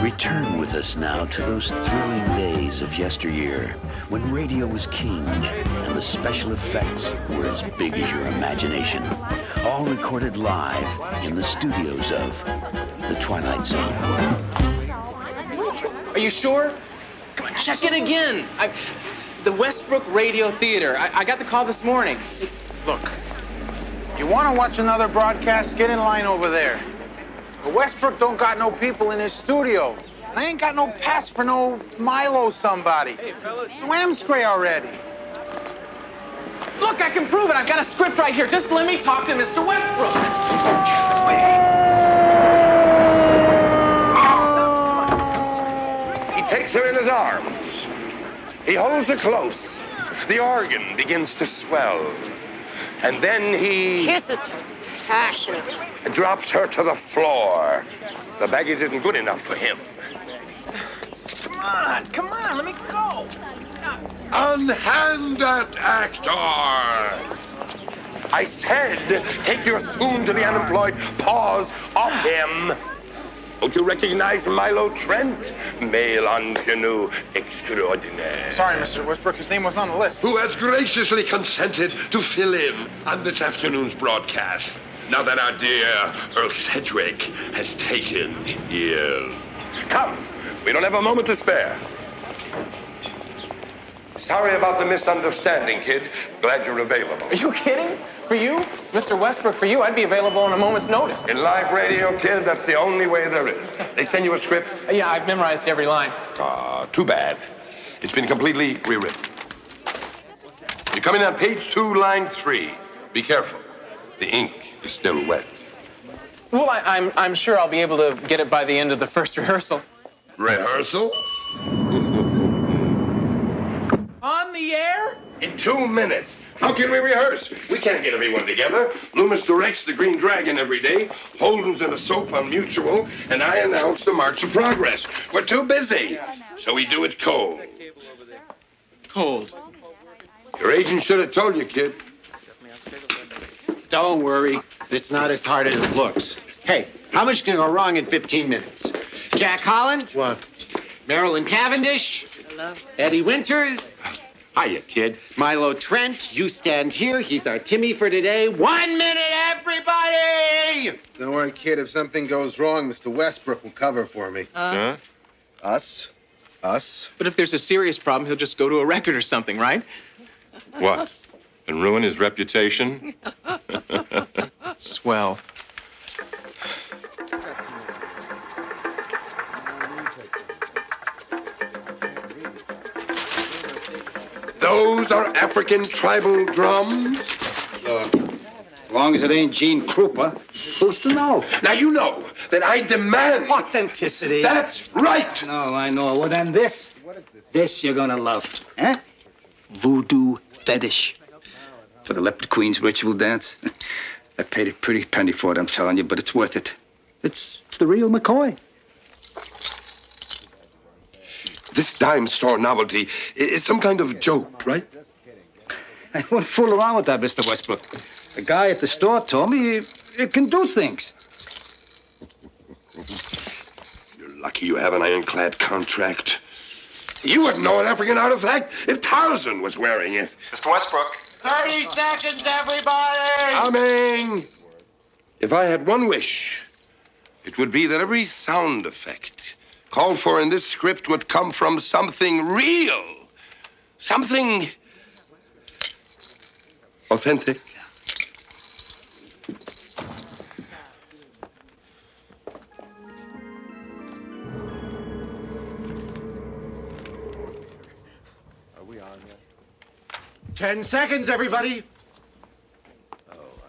Return with us now to those thrilling days of yesteryear when radio was king and the special effects were as big as your imagination. All recorded live in the studios of The Twilight Zone. Are you sure? Come on, check it again. The Westbrook Radio Theater. I got the call this morning. Look, you want to watch another broadcast? Get in line over there. But Westbrook don't got no people in his studio. And I ain't got no pass for no Milo somebody. Hey, fellas. Swam spray already. Look, I can prove it. I've got a script right here. Just let me talk to Mr. Westbrook. He takes her in his arms. He holds her close. The organ begins to swell. And then he kisses her passionately. Drops her to the floor. The baggage isn't good enough for him. Come on, let me go. Unhand that actor! I said, take your soon-to-be unemployed paws off him. Don't you recognize Milo Trent? Male ingenue extraordinaire. Sorry, Mr. Westbrook, his name wasn't on the list. Who has graciously consented to fill in on this afternoon's broadcast, now that our dear Earl Sedgwick has taken ill. Come, we don't have a moment to spare. Sorry about the misunderstanding, kid. Glad you're available. Are you kidding? For you, Mr. Westbrook, for you, I'd be available on a moment's notice. In live radio, kid, that's the only way there is. They send you a script? Yeah, I've memorized every line. Too bad. It's been completely rewritten. You come in on page 2, line 3. Be careful. The ink is still wet. Well, I'm sure I'll be able to get it by the end of the first rehearsal. Rehearsal? On the air? In 2 minutes. How can we rehearse? We can't get everyone together. Loomis directs the Green Dragon every day. Holden's in a soap on Mutual, and I announce the March of Progress. We're too busy, so we do it cold. Cold. Your agent should have told you, kid. Don't worry. It's not as hard as it looks. Hey, how much can go wrong in 15 minutes? Jack Holland? What? Marilyn Cavendish? Hello. Eddie Winters? Hiya, kid. Milo Trent, you stand here. He's our Timmy for today. 1 minute, everybody! Don't worry, kid. If something goes wrong, Mr. Westbrook will cover for me. Huh? Us? But if there's a serious problem, he'll just go to a record or something, right? What? And ruin his reputation? Swell. Those are African tribal drums? As long as it ain't Gene Krupa, who's to know? Now you know that I demand... Authenticity. That's right! No, I know. Well, then this you're gonna love. Huh? Voodoo fetish. For the Leopard Queen's ritual dance. I paid a pretty penny for it, I'm telling you, but it's worth it. It's the real McCoy. This dime store novelty is some kind of joke, right? I won't fool around with that, Mr. Westbrook. The guy at the store told me it can do things. You're lucky you have an ironclad contract. You wouldn't know an African artifact if Tarzan was wearing it. Mr. Westbrook. 30 seconds, everybody! Coming! If I had one wish, it would be that every sound effect called for in this script would come from something real. Something authentic. Are we on yet? 10 seconds, everybody.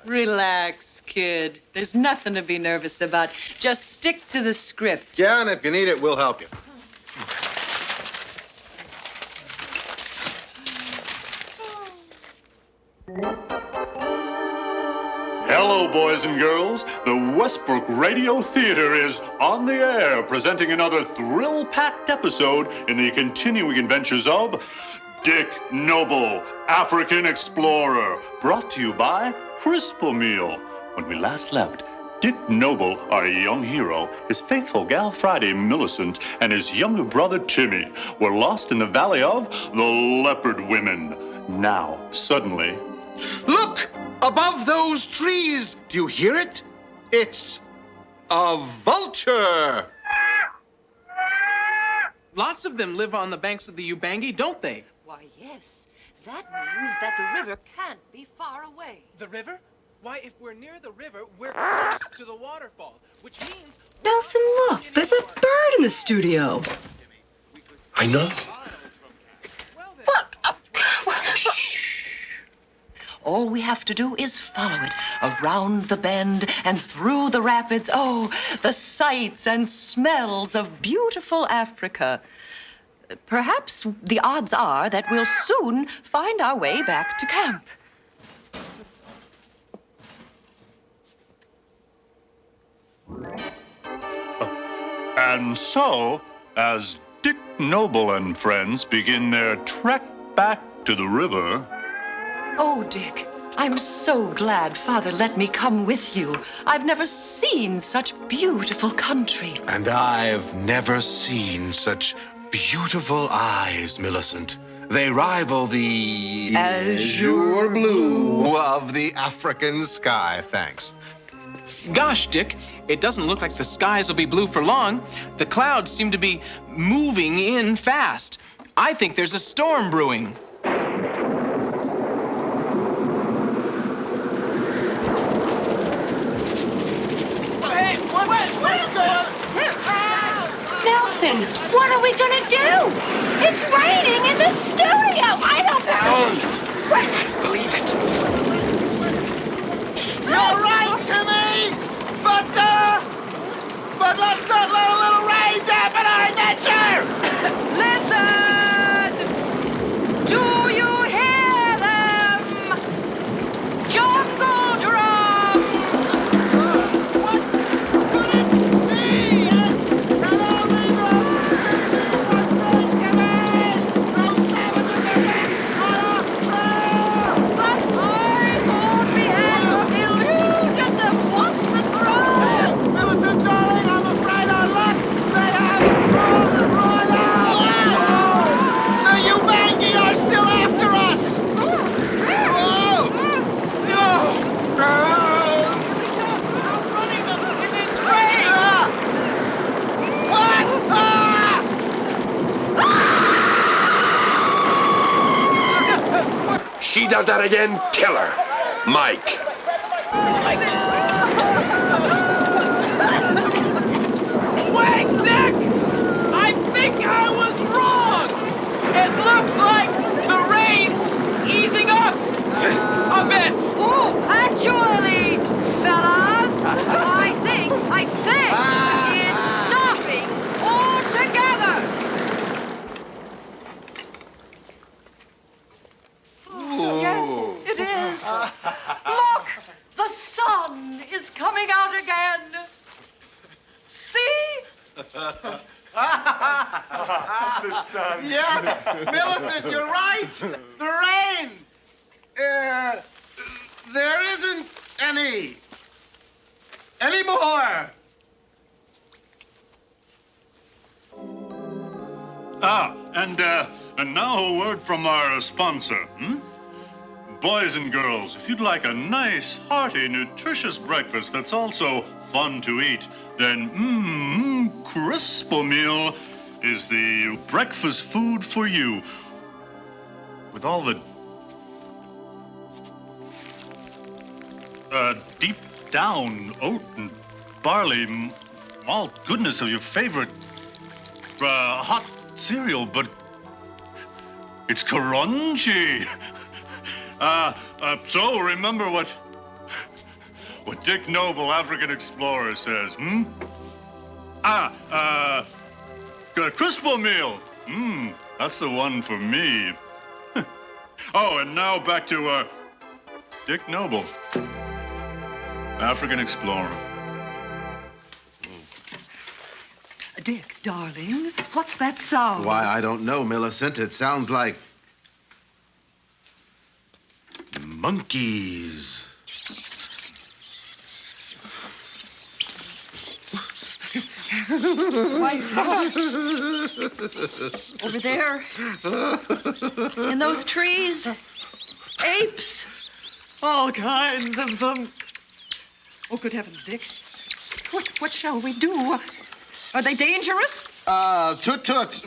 Relax, kid. There's nothing to be nervous about. Just stick to the script. Yeah, and if you need it, we'll help you. Hello, boys and girls. The Westbrook Radio Theater is on the air, presenting another thrill-packed episode in the continuing adventures of Dick Noble, African Explorer, brought to you by Crispomil. When we last left, Dick Noble, our young hero, his faithful gal Friday Millicent, and his younger brother Timmy were lost in the valley of the Leopard Women. Now, suddenly... Look! Above those trees! Do you hear it? It's a vulture! Lots of them live on the banks of the Ubangi, don't they? Why, yes. That means that the river can't be far away. The river? Why, if we're near the river, we're close to the waterfall, which means... Nelson, look, there's a bird in the studio. I know. What? All we have to do is follow it around the bend and through the rapids. Oh, the sights and smells of beautiful Africa. Perhaps the odds are that we'll soon find our way back to camp. And so, as Dick Noble and friends begin their trek back to the river... Oh, Dick, I'm so glad Father let me come with you. I've never seen such beautiful country. And I've never seen such beautiful eyes, Millicent. They rival the azure blue of the African sky. Thanks. Gosh, Dick, it doesn't look like the skies will be blue for long. The clouds seem to be moving in fast. I think there's a storm brewing. Hey, what is this? Nelson, what are we gonna do? It's raining in the studio. I don't know. Believe it. You're right, Timmy! But let's not let a little rain dampen our adventure! Listen! Do you hear them? Jungle drums! What could it be? Can only the one thing command! Those savages are back on our trail! But I thought we had eluded them once and for all! Millicent, darling, I'm afraid our luck may have run out! The Ubangi are still after us! Running them in this rain! What? She does that again, kill her. Mike. Wait, Dick! I think I was wrong! It looks like the rain's easing up a bit. Oh, actually, fellas, I think it's stopping altogether. Yes, it is. Look, the sun is coming out again. See? The sun. Yes, Millicent, you're right. The rain. There isn't any anymore. And now a word from our sponsor. Boys and girls, if you'd like a nice, hearty, nutritious breakfast that's also fun to eat, then Crispomil is the breakfast food for you. With all the deep down oat and barley malt goodness of your favorite hot cereal, but it's crunchy. So remember what Dick Noble, African Explorer, says, Crispomil. That's the one for me. Oh, and now back to Dick Noble. African explorer. Dick, darling, what's that sound? Why, I don't know, Millicent. It sounds like monkeys. Why, over there, in those trees, apes, all kinds of them. Oh, good heavens, Dick. What shall we do? Are they dangerous? Tut-tut,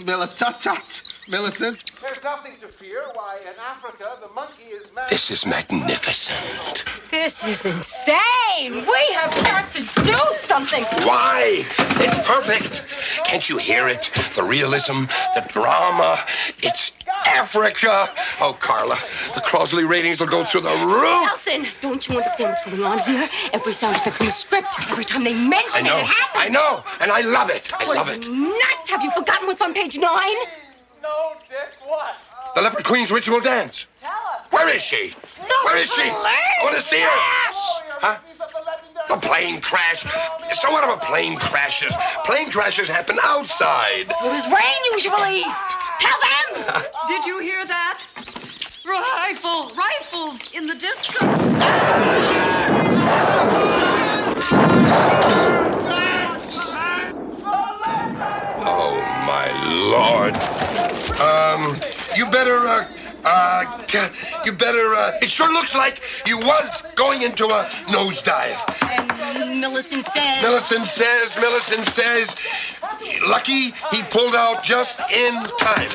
Millicent. There's nothing to fear. Why, in Africa, the monkey is mad. This is magnificent. This is insane. We have got to do something. Why? It's perfect. Can't you hear it? The realism, the drama. It's Africa. Oh, Carla, the Crosley ratings will go through the roof. Nelson, don't you understand what's going on here? Every sound effect in the script, every time they mention it, it happens. I know, and I love it. I love it. Nuts! Have you forgotten what's on page 9? No, Dick, what? The Leopard Queen's ritual dance. Tell us. Where is she? Where is she? I want to see her. Huh? A plane crash. So what if a plane crashes? Plane crashes happen outside. So does rain usually. Tell them! Did you hear that? Rifles in the distance. Oh, my Lord. It sure looks like you was going into a nosedive. And Millicent says... Millicent says, lucky he pulled out just in time.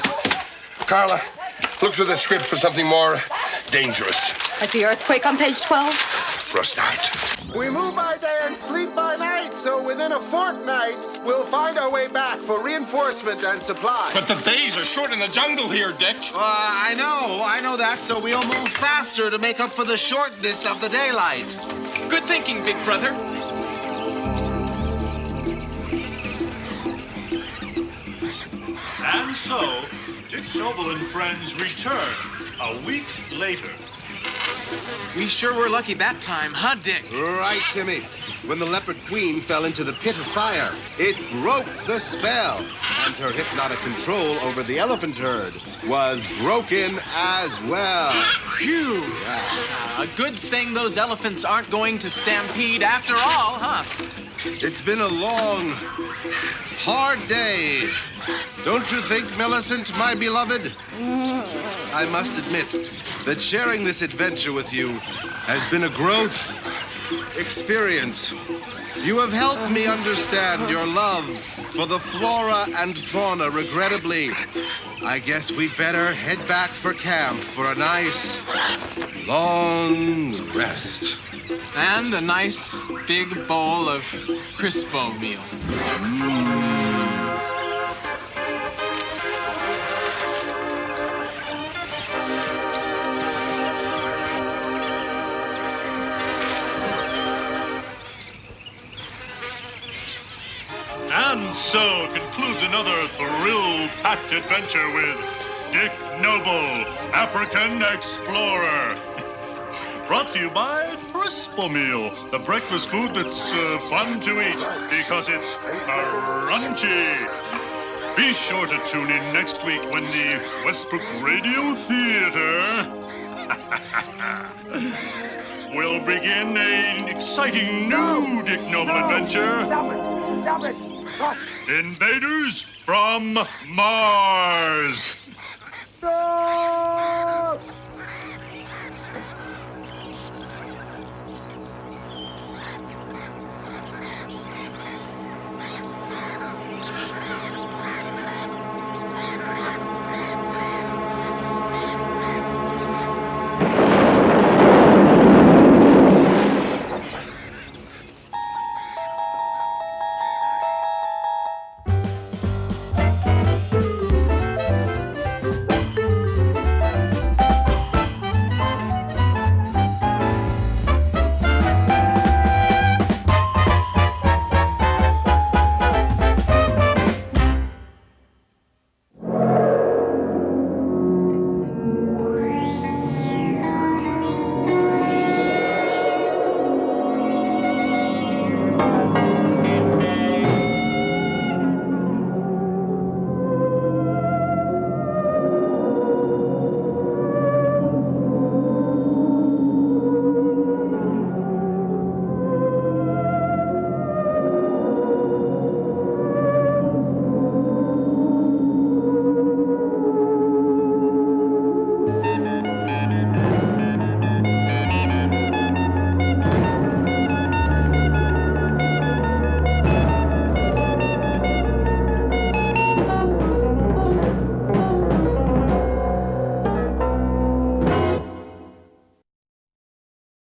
Carla, look through the script for something more dangerous. Like the earthquake on page 12? For a start. We move by day and sleep by night, so within a fortnight, we'll find our way back for reinforcement and supplies. But the days are short in the jungle here, Dick. I know that, so we'll move faster to make up for the shortness of the daylight. Good thinking, big brother. And so, Dick Noble and friends return a week later. We sure were lucky that time, huh, Dick? Right, Timmy. When the Leopard Queen fell into the pit of fire, it broke the spell, and her hypnotic control over the elephant herd was broken as well. Phew. A good thing those elephants aren't going to stampede after all, huh? It's been a long, hard day. Don't you think, Millicent, my beloved? I must admit that sharing this adventure with you has been a growth experience. You have helped me understand your love for the flora and fauna. Regrettably, I guess we'd better head back for camp for a nice, long rest. And a nice big bowl of Crispo meal. And so concludes another thrill-packed adventure with Dick Noble, African Explorer. Brought to you by Crispo Meal, the breakfast food that's fun to eat because it's crunchy. Be sure to tune in next week when the Westbrook Radio Theater will begin an exciting new Dick Noble adventure. Stop it! Invaders from Mars. No!